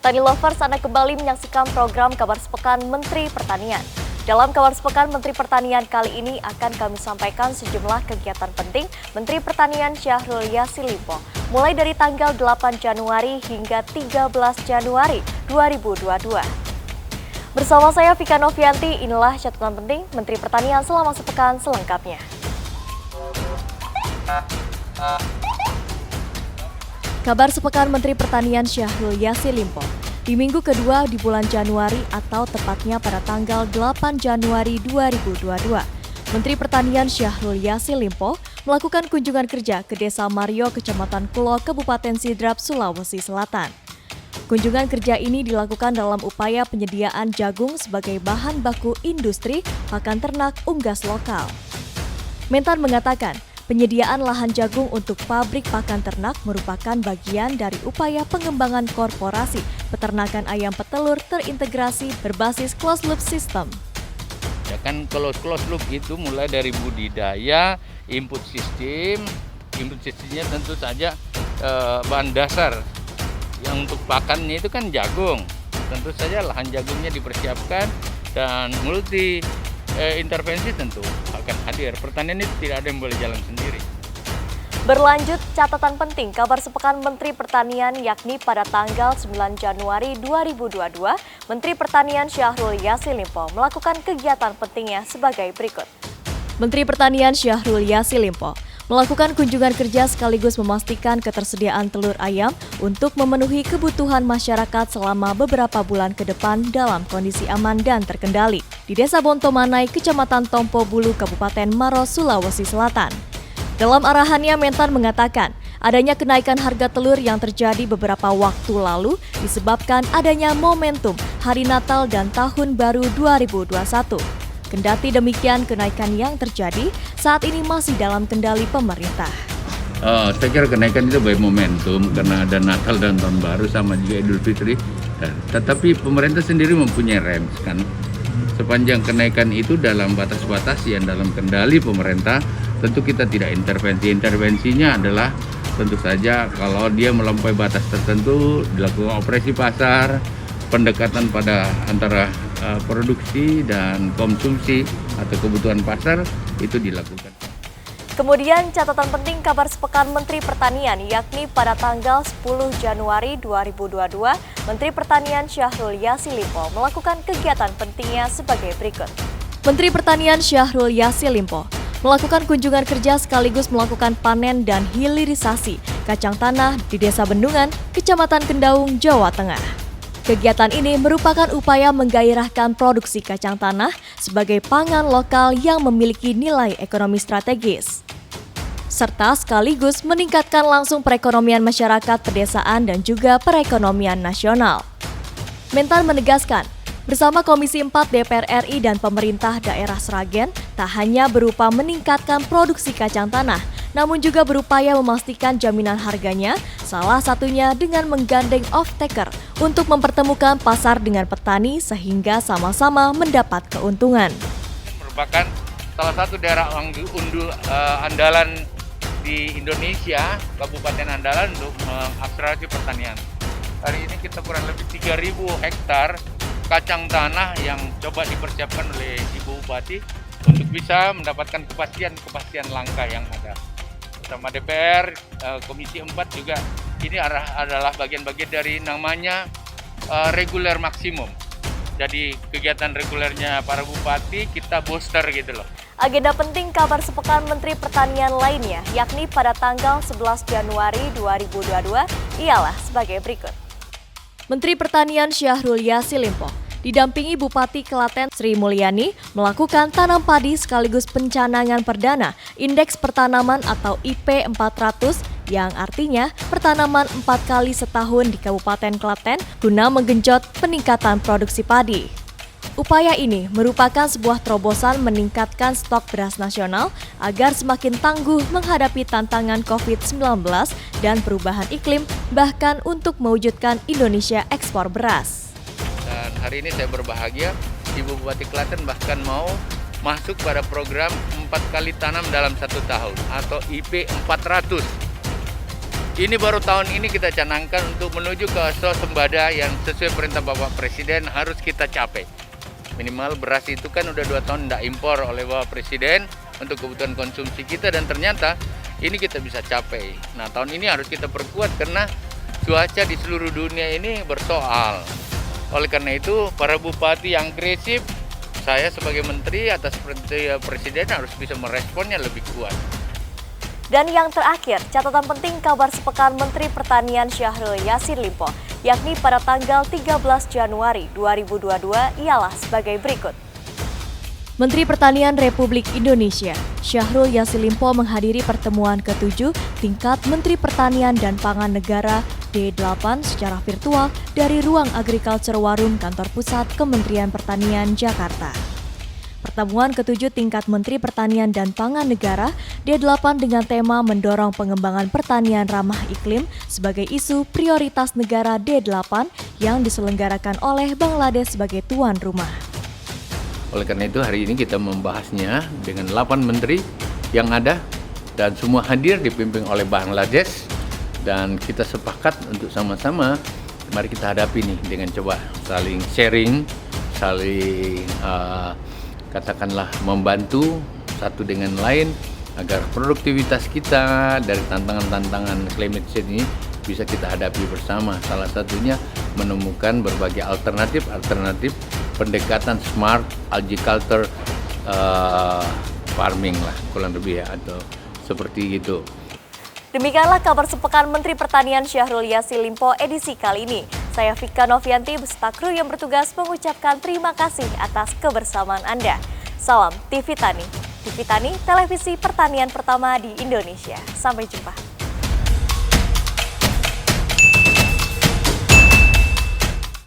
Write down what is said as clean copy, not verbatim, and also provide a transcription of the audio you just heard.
Petani Lovers, Anda kembali menyaksikan program Kabar Sepekan Menteri Pertanian. Dalam Kabar Sepekan Menteri Pertanian kali ini akan kami sampaikan sejumlah kegiatan penting Menteri Pertanian Syahrul Yassin Limpo, mulai dari tanggal 8 Januari hingga 13 Januari 2022. Bersama saya Vika Novianti, inilah catatan penting Menteri Pertanian selama sepekan selengkapnya. Kabar Sepekan Menteri Pertanian Syahrul Yassin Limpo di minggu kedua di bulan Januari atau tepatnya pada tanggal 8 Januari 2022. Menteri Pertanian Syahrul Yassin Limpo melakukan kunjungan kerja ke Desa Mario, Kecamatan Kulo, Kabupaten Sidrap, Sulawesi Selatan. Kunjungan kerja ini dilakukan dalam upaya penyediaan jagung sebagai bahan baku industri pakan ternak unggas lokal. Mentan mengatakan, penyediaan lahan jagung untuk pabrik pakan ternak merupakan bagian dari upaya pengembangan korporasi peternakan ayam petelur terintegrasi berbasis closed loop system. Ya kan, kalau closed loop itu mulai dari budidaya, input sistemnya tentu saja bahan dasar. Yang untuk pakannya itu kan jagung. Tentu saja lahan jagungnya dipersiapkan dan multi intervensi tentu akan hadir. Pertanian itu tidak ada yang boleh jalan sendiri. Berlanjut, catatan penting Kabar Sepekan Menteri Pertanian yakni pada tanggal 9 Januari 2022, Menteri Pertanian Syahrul Yassin Limpo melakukan kegiatan pentingnya sebagai berikut. Menteri Pertanian Syahrul Yassin Limpo melakukan kunjungan kerja sekaligus memastikan ketersediaan telur ayam untuk memenuhi kebutuhan masyarakat selama beberapa bulan ke depan dalam kondisi aman dan terkendali di Desa Bontomanai, Kecamatan Tompo Bulu, Kabupaten Maros, Sulawesi Selatan. Dalam arahannya, Mentan mengatakan adanya kenaikan harga telur yang terjadi beberapa waktu lalu disebabkan adanya momentum Hari Natal dan Tahun Baru 2021. Kendati demikian, kenaikan yang terjadi saat ini masih dalam kendali pemerintah. Saya kira kenaikan itu baik momentum karena ada Natal dan Tahun Baru sama juga Idul Fitri. Tetapi pemerintah sendiri mempunyai rem kan. Sepanjang kenaikan itu dalam batas-batas yang dalam kendali pemerintah, tentu kita tidak intervensi. Intervensinya adalah tentu saja kalau dia melampaui batas tertentu, dilakukan operasi pasar, pendekatan pada antara produksi dan konsumsi atau kebutuhan pasar itu dilakukan. Kemudian catatan penting Kabar Sepekan Menteri Pertanian yakni pada tanggal 10 Januari 2022, Menteri Pertanian Syahrul Yassin Limpo melakukan kegiatan pentingnya sebagai berikut. Menteri Pertanian Syahrul Yassin Limpo melakukan kunjungan kerja sekaligus melakukan panen dan hilirisasi kacang tanah di Desa Bendungan, Kecamatan Kendaung, Jawa Tengah. Kegiatan ini merupakan upaya menggairahkan produksi kacang tanah sebagai pangan lokal yang memiliki nilai ekonomi strategis, serta sekaligus meningkatkan langsung perekonomian masyarakat pedesaan dan juga perekonomian nasional. Mentan menegaskan, bersama Komisi 4 DPR RI dan pemerintah daerah Sragen, tak hanya berupa meningkatkan produksi kacang tanah, namun juga berupaya memastikan jaminan harganya, salah satunya dengan menggandeng off-taker untuk mempertemukan pasar dengan petani sehingga sama-sama mendapat keuntungan. Merupakan salah satu daerah andalan di Indonesia, Kabupaten andalan untuk mengakselerasi pertanian. Hari ini kita kurang lebih 3.000 hektar kacang tanah yang coba dipersiapkan oleh Ibu Bupati untuk bisa mendapatkan kepastian langkah yang ada. Sama DPR, Komisi 4 juga ini adalah bagian-bagian dari namanya reguler maksimum. Jadi kegiatan regulernya para bupati kita booster gitu loh. Agenda penting Kabar Sepekan Menteri Pertanian lainnya yakni pada tanggal 11 Januari 2022 ialah sebagai berikut. Menteri Pertanian Syahrul Yassin Limpo didampingi Bupati Klaten Sri Mulyani melakukan tanam padi sekaligus pencanangan perdana Indeks Pertanaman atau IP 400 yang artinya pertanaman 4 kali setahun di Kabupaten Klaten guna menggenjot peningkatan produksi padi. Upaya ini merupakan sebuah terobosan meningkatkan stok beras nasional agar semakin tangguh menghadapi tantangan COVID-19 dan perubahan iklim, bahkan untuk mewujudkan Indonesia ekspor beras. Dan hari ini saya berbahagia, Ibu Bupati Klaten bahkan mau masuk pada program 4 kali tanam dalam 1 tahun atau IP 400. Ini baru tahun ini kita canangkan untuk menuju ke swasembada yang sesuai perintah Bapak Presiden harus kita capai. Minimal beras itu kan udah 2 tahun tidak impor oleh Bapak Presiden untuk kebutuhan konsumsi kita dan ternyata ini kita bisa capai. Nah tahun ini harus kita perkuat karena cuaca di seluruh dunia ini bersoal. Oleh karena itu para bupati yang agresif, saya sebagai menteri atas perintah Presiden harus bisa meresponnya lebih kuat. Dan yang terakhir, catatan penting kabar sepekan Menteri Pertanian Syahrul Yassin Limpo, yakni pada tanggal 13 Januari 2022 ialah sebagai berikut. Menteri Pertanian Republik Indonesia, Syahrul Yassin Limpo menghadiri pertemuan ke-7 tingkat Menteri Pertanian dan Pangan Negara D8 secara virtual dari Ruang Agriculture Warung Kantor Pusat Kementerian Pertanian Jakarta. Pertemuan ke-7 tingkat Menteri Pertanian dan Pangan Negara D8 dengan tema mendorong pengembangan pertanian ramah iklim sebagai isu prioritas negara D8 yang diselenggarakan oleh Bangladesh sebagai tuan rumah. Oleh karena itu hari ini kita membahasnya dengan 8 menteri yang ada dan semua hadir dipimpin oleh Bangladesh dan kita sepakat untuk sama-sama mari kita hadapi nih dengan coba saling sharing, saling katakanlah membantu satu dengan lain agar produktivitas kita dari tantangan-tantangan climate change ini bisa kita hadapi bersama. Salah satunya menemukan berbagai alternatif pendekatan smart agriculture farming lah kurang lebih ya atau seperti itu. Demikianlah kabar sepekan Menteri Pertanian Syahrul Yassin Limpo edisi kali ini. Saya Vika Novianti beserta kru yang bertugas mengucapkan terima kasih atas kebersamaan Anda. Salam TV Tani. TV Tani, televisi pertanian pertama di Indonesia. Sampai jumpa.